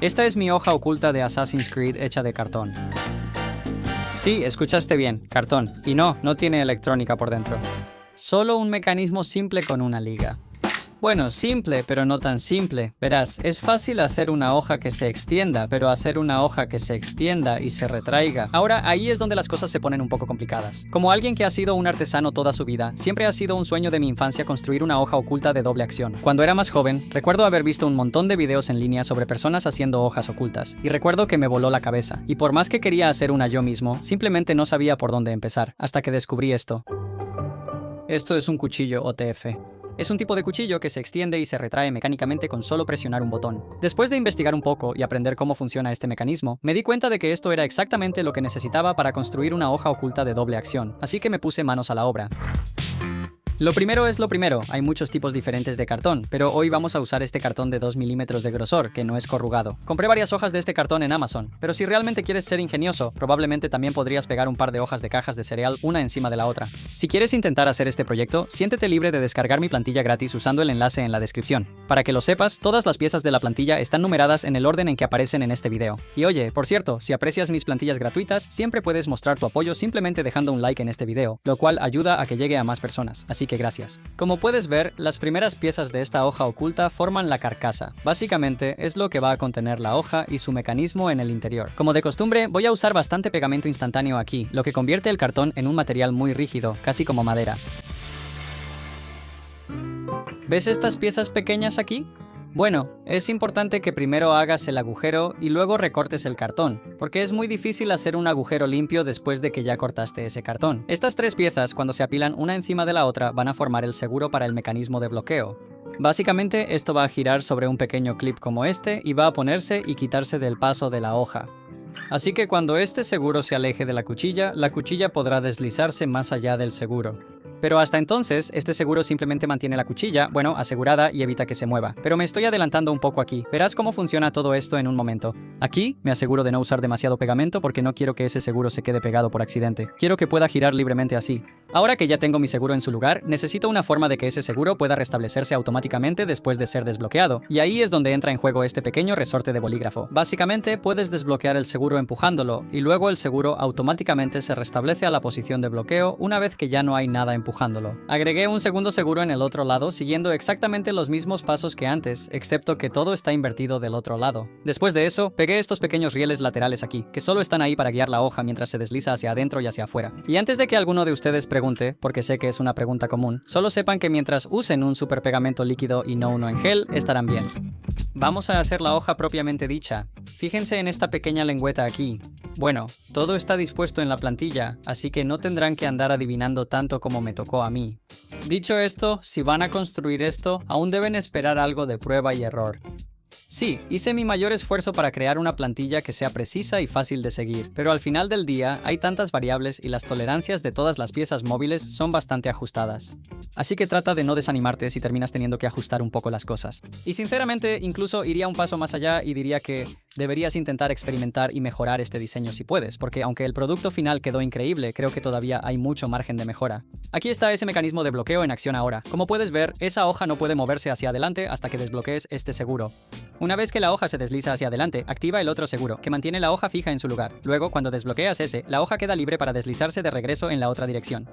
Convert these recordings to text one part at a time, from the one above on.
Esta es mi hoja oculta de Assassin's Creed hecha de cartón. Sí, escuchaste bien, cartón. Y no tiene electrónica por dentro. Solo un mecanismo simple con una liga. Bueno, simple, pero no tan simple. Verás, es fácil hacer una hoja que se extienda, pero hacer una hoja que se extienda y se retraiga. Ahora, ahí es donde las cosas se ponen un poco complicadas. Como alguien que ha sido un artesano toda su vida, siempre ha sido un sueño de mi infancia construir una hoja oculta de doble acción. Cuando era más joven, recuerdo haber visto un montón de videos en línea sobre personas haciendo hojas ocultas, y recuerdo que me voló la cabeza. Y por más que quería hacer una yo mismo, simplemente no sabía por dónde empezar, hasta que descubrí esto. Esto es un cuchillo OTF. Es un tipo de cuchillo que se extiende y se retrae mecánicamente con solo presionar un botón. Después de investigar un poco y aprender cómo funciona este mecanismo, me di cuenta de que esto era exactamente lo que necesitaba para construir una hoja oculta de doble acción, así que me puse manos a la obra. Lo primero es lo primero, hay muchos tipos diferentes de cartón, pero hoy vamos a usar este cartón de 2 milímetros de grosor, que no es corrugado. Compré varias hojas de este cartón en Amazon, pero si realmente quieres ser ingenioso, probablemente también podrías pegar un par de hojas de cajas de cereal una encima de la otra. Si quieres intentar hacer este proyecto, siéntete libre de descargar mi plantilla gratis usando el enlace en la descripción. Para que lo sepas, todas las piezas de la plantilla están numeradas en el orden en que aparecen en este video. Y oye, por cierto, si aprecias mis plantillas gratuitas, siempre puedes mostrar tu apoyo simplemente dejando un like en este video, lo cual ayuda a que llegue a más personas. Así que gracias. Como puedes ver, las primeras piezas de esta hoja oculta forman la carcasa. Básicamente, es lo que va a contener la hoja y su mecanismo en el interior. Como de costumbre, voy a usar bastante pegamento instantáneo aquí, lo que convierte el cartón en un material muy rígido, casi como madera. ¿Ves estas piezas pequeñas aquí? Bueno, es importante que primero hagas el agujero y luego recortes el cartón, porque es muy difícil hacer un agujero limpio después de que ya cortaste ese cartón. Estas tres piezas, cuando se apilan una encima de la otra, van a formar el seguro para el mecanismo de bloqueo. Básicamente, esto va a girar sobre un pequeño clip como este y va a ponerse y quitarse del paso de la hoja. Así que cuando este seguro se aleje de la cuchilla podrá deslizarse más allá del seguro. Pero hasta entonces, este seguro simplemente mantiene la cuchilla, bueno, asegurada y evita que se mueva. Pero me estoy adelantando un poco aquí. Verás cómo funciona todo esto en un momento. Aquí, me aseguro de no usar demasiado pegamento porque no quiero que ese seguro se quede pegado por accidente. Quiero que pueda girar libremente así. Ahora que ya tengo mi seguro en su lugar, necesito una forma de que ese seguro pueda restablecerse automáticamente después de ser desbloqueado. Y ahí es donde entra en juego este pequeño resorte de bolígrafo. Básicamente, puedes desbloquear el seguro empujándolo, y luego el seguro automáticamente se restablece a la posición de bloqueo una vez que ya no hay nada empujándolo. Agregué un segundo seguro en el otro lado, siguiendo exactamente los mismos pasos que antes, excepto que todo está invertido del otro lado. Después de eso, pegué estos pequeños rieles laterales aquí, que solo están ahí para guiar la hoja mientras se desliza hacia adentro y hacia afuera. Y antes de que alguno de ustedes pregunte, porque sé que es una pregunta común, solo sepan que mientras usen un super pegamento líquido y no uno en gel, estarán bien. Vamos a hacer la hoja propiamente dicha. Fíjense en esta pequeña lengüeta aquí. Bueno, todo está dispuesto en la plantilla, así que no tendrán que andar adivinando tanto como me tocó a mí. Dicho esto, si van a construir esto, aún deben esperar algo de prueba y error. Sí, hice mi mayor esfuerzo para crear una plantilla que sea precisa y fácil de seguir, pero al final del día hay tantas variables y las tolerancias de todas las piezas móviles son bastante ajustadas. Así que trata de no desanimarte si terminas teniendo que ajustar un poco las cosas. Y sinceramente, incluso iría un paso más allá y diría que deberías intentar experimentar y mejorar este diseño si puedes, porque aunque el producto final quedó increíble, creo que todavía hay mucho margen de mejora. Aquí está ese mecanismo de bloqueo en acción ahora. Como puedes ver, esa hoja no puede moverse hacia adelante hasta que desbloquees este seguro. Una vez que la hoja se desliza hacia adelante, activa el otro seguro, que mantiene la hoja fija en su lugar. Luego, cuando desbloqueas ese, la hoja queda libre para deslizarse de regreso en la otra dirección.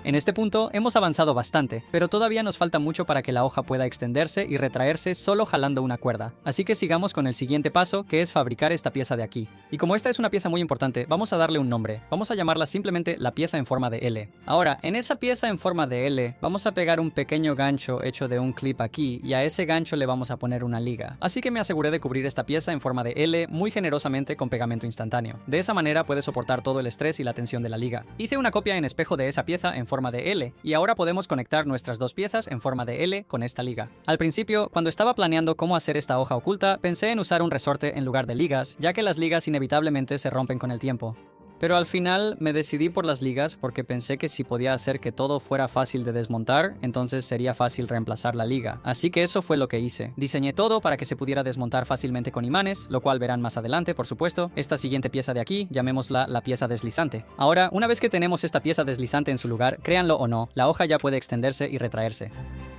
En este punto hemos avanzado bastante, pero todavía nos falta mucho para que la hoja pueda extenderse y retraerse solo jalando una cuerda. Así que sigamos con el siguiente paso, que es fabricar esta pieza de aquí. Y como esta es una pieza muy importante, vamos a darle un nombre. Vamos a llamarla simplemente la pieza en forma de L. Ahora, en esa pieza en forma de L, vamos a pegar un pequeño gancho hecho de un clip aquí, y a ese gancho le vamos a poner una liga. Así que me aseguré de cubrir esta pieza en forma de L muy generosamente con pegamento instantáneo. De esa manera puede soportar todo el estrés y la tensión de la liga. Hice una copia en espejo de esa pieza en forma de L, y ahora podemos conectar nuestras dos piezas en forma de L con esta liga. Al principio, cuando estaba planeando cómo hacer esta hoja oculta, pensé en usar un resorte en lugar de ligas, ya que las ligas inevitablemente se rompen con el tiempo. Pero al final me decidí por las ligas porque pensé que si podía hacer que todo fuera fácil de desmontar, entonces sería fácil reemplazar la liga. Así que eso fue lo que hice. Diseñé todo para que se pudiera desmontar fácilmente con imanes, lo cual verán más adelante, por supuesto. Esta siguiente pieza de aquí, llamémosla la pieza deslizante. Ahora, una vez que tenemos esta pieza deslizante en su lugar, créanlo o no, la hoja ya puede extenderse y retraerse.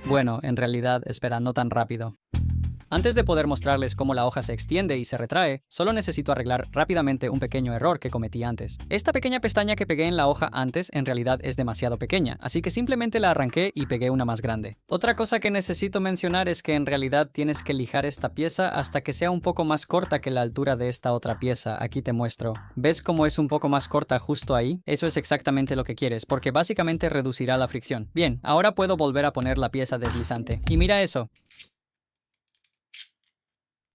Bueno, en realidad, espera, no tan rápido. Antes de poder mostrarles cómo la hoja se extiende y se retrae, solo necesito arreglar rápidamente un pequeño error que cometí antes. Esta pequeña pestaña que pegué en la hoja antes en realidad es demasiado pequeña, así que simplemente la arranqué y pegué una más grande. Otra cosa que necesito mencionar es que en realidad tienes que lijar esta pieza hasta que sea un poco más corta que la altura de esta otra pieza. Aquí te muestro. ¿Ves cómo es un poco más corta justo ahí? Eso es exactamente lo que quieres, porque básicamente reducirá la fricción. Bien, ahora puedo volver a poner la pieza deslizante. Y mira eso.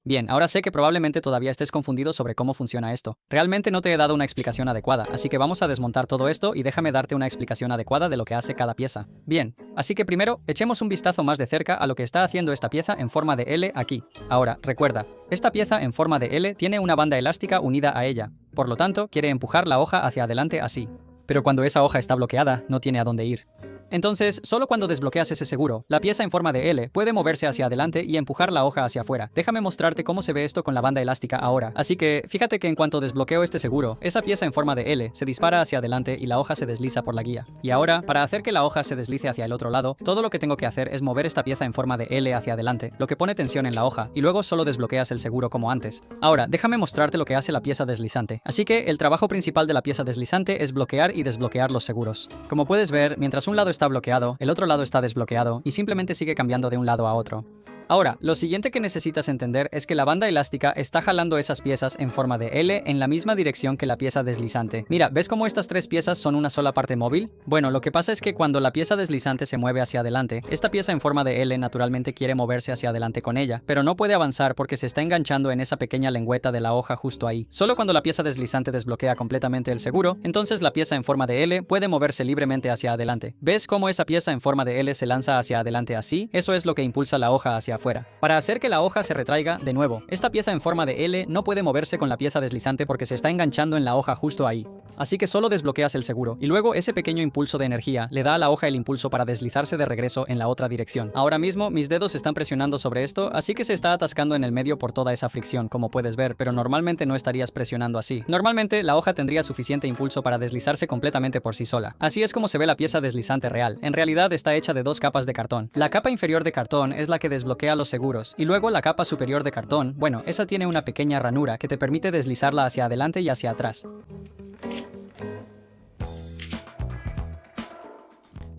Bien, ahora sé que probablemente todavía estés confundido sobre cómo funciona esto. Realmente no te he dado una explicación adecuada, así que vamos a desmontar todo esto y déjame darte una explicación adecuada de lo que hace cada pieza. Bien, así que primero, echemos un vistazo más de cerca a lo que está haciendo esta pieza en forma de L aquí. Ahora, recuerda, esta pieza en forma de L tiene una banda elástica unida a ella. Por lo tanto, quiere empujar la hoja hacia adelante así. Pero cuando esa hoja está bloqueada, no tiene a dónde ir. Entonces, solo cuando desbloqueas ese seguro, la pieza en forma de L puede moverse hacia adelante y empujar la hoja hacia afuera. Déjame mostrarte cómo se ve esto con la banda elástica ahora. Así que, fíjate que en cuanto desbloqueo este seguro, esa pieza en forma de L se dispara hacia adelante y la hoja se desliza por la guía. Y ahora, para hacer que la hoja se deslice hacia el otro lado, todo lo que tengo que hacer es mover esta pieza en forma de L hacia adelante, lo que pone tensión en la hoja, y luego solo desbloqueas el seguro como antes. Ahora, déjame mostrarte lo que hace la pieza deslizante. Así que, el trabajo principal de la pieza deslizante es bloquear y desbloquear los seguros. Como puedes ver, mientras un lado está bloqueado, el otro lado está desbloqueado y simplemente sigue cambiando de un lado a otro. Ahora, lo siguiente que necesitas entender es que la banda elástica está jalando esas piezas en forma de L en la misma dirección que la pieza deslizante. Mira, ¿ves cómo estas tres piezas son una sola parte móvil? Bueno, lo que pasa es que cuando la pieza deslizante se mueve hacia adelante, esta pieza en forma de L naturalmente quiere moverse hacia adelante con ella, pero no puede avanzar porque se está enganchando en esa pequeña lengüeta de la hoja justo ahí. Solo cuando la pieza deslizante desbloquea completamente el seguro, entonces la pieza en forma de L puede moverse libremente hacia adelante. ¿Ves cómo esa pieza en forma de L se lanza hacia adelante así? Eso es lo que impulsa la hoja hacia afuera. Para hacer que la hoja se retraiga, de nuevo, esta pieza en forma de L no puede moverse con la pieza deslizante porque se está enganchando en la hoja justo ahí. Así que solo desbloqueas el seguro, y luego ese pequeño impulso de energía le da a la hoja el impulso para deslizarse de regreso en la otra dirección. Ahora mismo mis dedos están presionando sobre esto, así que se está atascando en el medio por toda esa fricción, como puedes ver, pero normalmente no estarías presionando así. Normalmente la hoja tendría suficiente impulso para deslizarse completamente por sí sola. Así es como se ve la pieza deslizante real. En realidad está hecha de dos capas de cartón. La capa inferior de cartón es la que desbloquea los seguros, y luego la capa superior de cartón, bueno, esa tiene una pequeña ranura que te permite deslizarla hacia adelante y hacia atrás.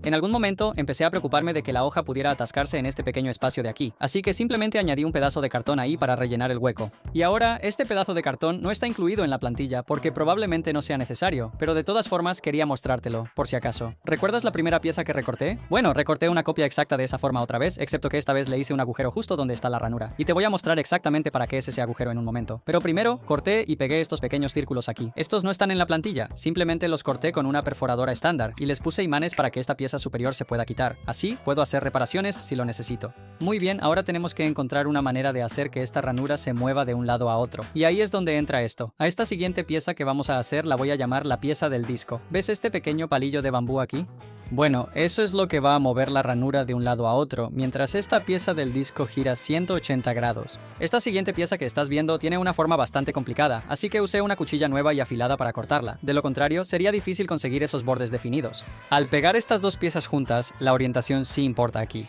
En algún momento empecé a preocuparme de que la hoja pudiera atascarse en este pequeño espacio de aquí, así que simplemente añadí un pedazo de cartón ahí para rellenar el hueco. Y ahora, este pedazo de cartón no está incluido en la plantilla porque probablemente no sea necesario, pero de todas formas quería mostrártelo, por si acaso. ¿Recuerdas la primera pieza que recorté? Bueno, recorté una copia exacta de esa forma otra vez, excepto que esta vez le hice un agujero justo donde está la ranura. Y te voy a mostrar exactamente para qué es ese agujero en un momento. Pero primero, corté y pegué estos pequeños círculos aquí. Estos no están en la plantilla, simplemente los corté con una perforadora estándar y les puse imanes para que esta pieza superior se pueda quitar. Así puedo hacer reparaciones si lo necesito. Muy bien, ahora tenemos que encontrar una manera de hacer que esta ranura se mueva de un lado a otro. Y ahí es donde entra esto. A esta siguiente pieza que vamos a hacer la voy a llamar la pieza del disco. ¿Ves este pequeño palillo de bambú aquí? Bueno, eso es lo que va a mover la ranura de un lado a otro, mientras esta pieza del disco gira 180 grados. Esta siguiente pieza que estás viendo tiene una forma bastante complicada, así que usé una cuchilla nueva y afilada para cortarla. De lo contrario, sería difícil conseguir esos bordes definidos. Al pegar estas dos piezas juntas, la orientación sí importa aquí.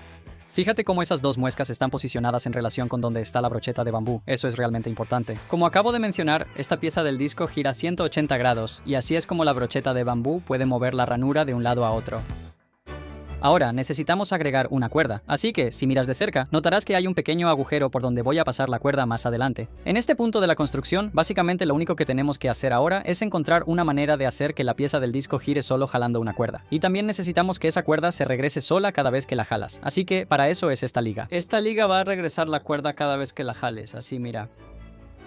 Fíjate cómo esas dos muescas están posicionadas en relación con donde está la brocheta de bambú. Eso es realmente importante. Como acabo de mencionar, esta pieza del disco gira 180 grados, y así es como la brocheta de bambú puede mover la ranura de un lado a otro. Ahora, necesitamos agregar una cuerda, así que, si miras de cerca, notarás que hay un pequeño agujero por donde voy a pasar la cuerda más adelante. En este punto de la construcción, básicamente lo único que tenemos que hacer ahora es encontrar una manera de hacer que la pieza del disco gire solo jalando una cuerda. Y también necesitamos que esa cuerda se regrese sola cada vez que la jalas, así que para eso es esta liga. Esta liga va a regresar la cuerda cada vez que la jales, así mira.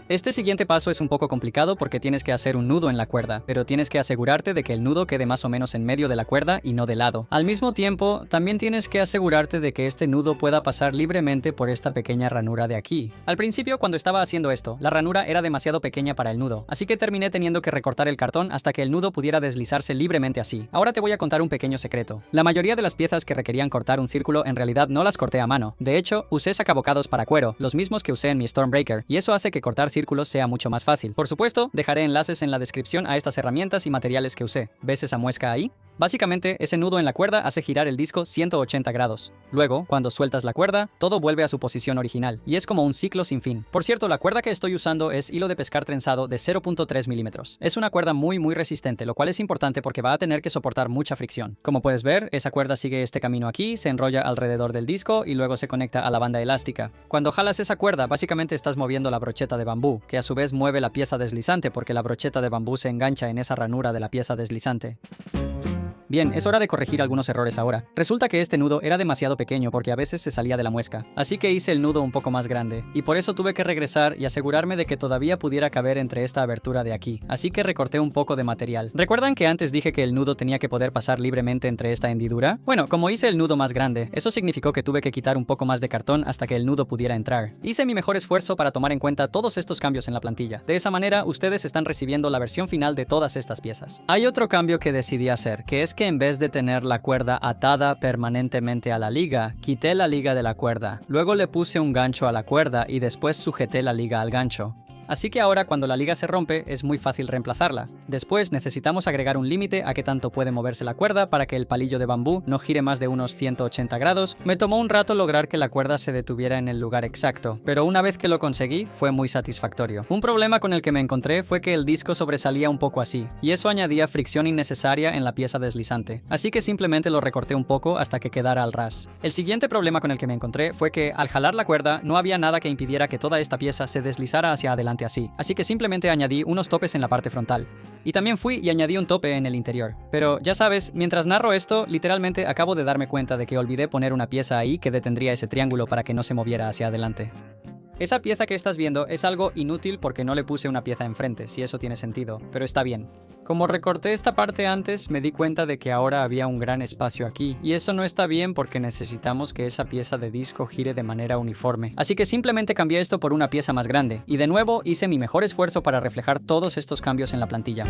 Este siguiente paso es un poco complicado porque tienes que hacer un nudo en la cuerda, pero tienes que asegurarte de que el nudo quede más o menos en medio de la cuerda y no de lado. Al mismo tiempo, también tienes que asegurarte de que este nudo pueda pasar libremente por esta pequeña ranura de aquí. Al principio, cuando estaba haciendo esto, la ranura era demasiado pequeña para el nudo, así que terminé teniendo que recortar el cartón hasta que el nudo pudiera deslizarse libremente así. Ahora te voy a contar un pequeño secreto. La mayoría de las piezas que requerían cortar un círculo en realidad no las corté a mano. De hecho, usé sacabocados para cuero, los mismos que usé en mi Stormbreaker, y eso hace que cortar círculos sea mucho más fácil. Por supuesto, dejaré enlaces en la descripción a estas herramientas y materiales que usé. ¿Ves esa muesca ahí? Básicamente, ese nudo en la cuerda hace girar el disco 180 grados. Luego, cuando sueltas la cuerda, todo vuelve a su posición original, y es como un ciclo sin fin. Por cierto, la cuerda que estoy usando es hilo de pescar trenzado de 0.3 milímetros. Es una cuerda muy resistente, lo cual es importante porque va a tener que soportar mucha fricción. Como puedes ver, esa cuerda sigue este camino aquí, se enrolla alrededor del disco y luego se conecta a la banda elástica. Cuando jalas esa cuerda, básicamente estás moviendo la brocheta de bambú, que a su vez mueve la pieza deslizante porque la brocheta de bambú se engancha en esa ranura de la pieza deslizante. Bien, es hora de corregir algunos errores ahora. Resulta que este nudo era demasiado pequeño porque a veces se salía de la muesca, así que hice el nudo un poco más grande, y por eso tuve que regresar y asegurarme de que todavía pudiera caber entre esta abertura de aquí, así que recorté un poco de material. ¿Recuerdan que antes dije que el nudo tenía que poder pasar libremente entre esta hendidura? Bueno, como hice el nudo más grande, eso significó que tuve que quitar un poco más de cartón hasta que el nudo pudiera entrar. Hice mi mejor esfuerzo para tomar en cuenta todos estos cambios en la plantilla. De esa manera, ustedes están recibiendo la versión final de todas estas piezas. Hay otro cambio que decidí hacer, que es que en vez de tener la cuerda atada permanentemente a la liga, quité la liga de la cuerda. Luego le puse un gancho a la cuerda y después sujeté la liga al gancho. Así que ahora cuando la liga se rompe es muy fácil reemplazarla. Después necesitamos agregar un límite a qué tanto puede moverse la cuerda para que el palillo de bambú no gire más de unos 180 grados. Me tomó un rato lograr que la cuerda se detuviera en el lugar exacto, pero una vez que lo conseguí fue muy satisfactorio. Un problema con el que me encontré fue que el disco sobresalía un poco así, y eso añadía fricción innecesaria en la pieza deslizante. Así que simplemente lo recorté un poco hasta que quedara al ras. El siguiente problema con el que me encontré fue que al jalar la cuerda no había nada que impidiera que toda esta pieza se deslizara hacia adelante así que simplemente añadí unos topes en la parte frontal. Y también fui y añadí un tope en el interior. Pero ya sabes, mientras narro esto, literalmente acabo de darme cuenta de que olvidé poner una pieza ahí que detendría ese triángulo para que no se moviera hacia adelante. Esa pieza que estás viendo es algo inútil porque no le puse una pieza enfrente, si eso tiene sentido, pero está bien. Como recorté esta parte antes, me di cuenta de que ahora había un gran espacio aquí, y eso no está bien porque necesitamos que esa pieza de disco gire de manera uniforme. Así que simplemente cambié esto por una pieza más grande, y de nuevo hice mi mejor esfuerzo para reflejar todos estos cambios en la plantilla.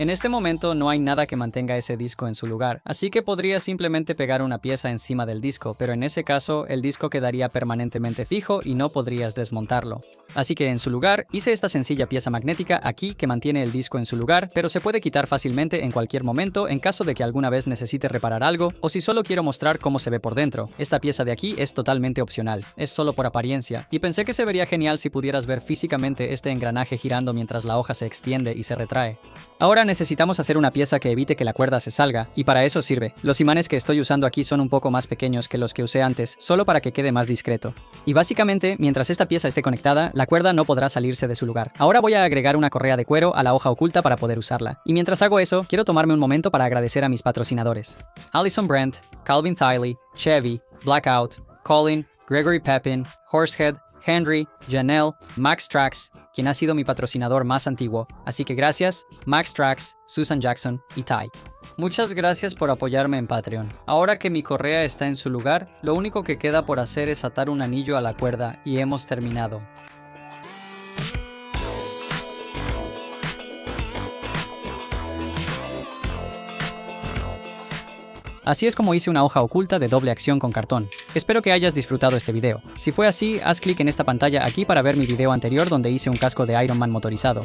En este momento no hay nada que mantenga ese disco en su lugar, así que podría simplemente pegar una pieza encima del disco, pero en ese caso el disco quedaría permanentemente fijo y no podrías desmontarlo. Así que en su lugar hice esta sencilla pieza magnética aquí que mantiene el disco en su lugar, pero se puede quitar fácilmente en cualquier momento en caso de que alguna vez necesite reparar algo o si solo quiero mostrar cómo se ve por dentro. Esta pieza de aquí es totalmente opcional, es solo por apariencia, y pensé que se vería genial si pudieras ver físicamente este engranaje girando mientras la hoja se extiende y se retrae. Ahora necesitamos hacer una pieza que evite que la cuerda se salga, y para eso sirve. Los imanes que estoy usando aquí son un poco más pequeños que los que usé antes, solo para que quede más discreto. Y básicamente, mientras esta pieza esté conectada, la cuerda no podrá salirse de su lugar. Ahora voy a agregar una correa de cuero a la hoja oculta para poder usarla. Y mientras hago eso, quiero tomarme un momento para agradecer a mis patrocinadores: Allison Brent, Calvin Thiley, Chevy, Blackout, Colin, Gregory Pepin, Horsehead, Henry, Janelle, Max Trax, quien ha sido mi patrocinador más antiguo. Así que gracias, Max Trax, Susan Jackson y Ty. Muchas gracias por apoyarme en Patreon. Ahora que mi correa está en su lugar, lo único que queda por hacer es atar un anillo a la cuerda y hemos terminado. Así es como hice una hoja oculta de doble acción con cartón. Espero que hayas disfrutado este video. Si fue así, haz clic en esta pantalla aquí para ver mi video anterior donde hice un casco de Iron Man motorizado.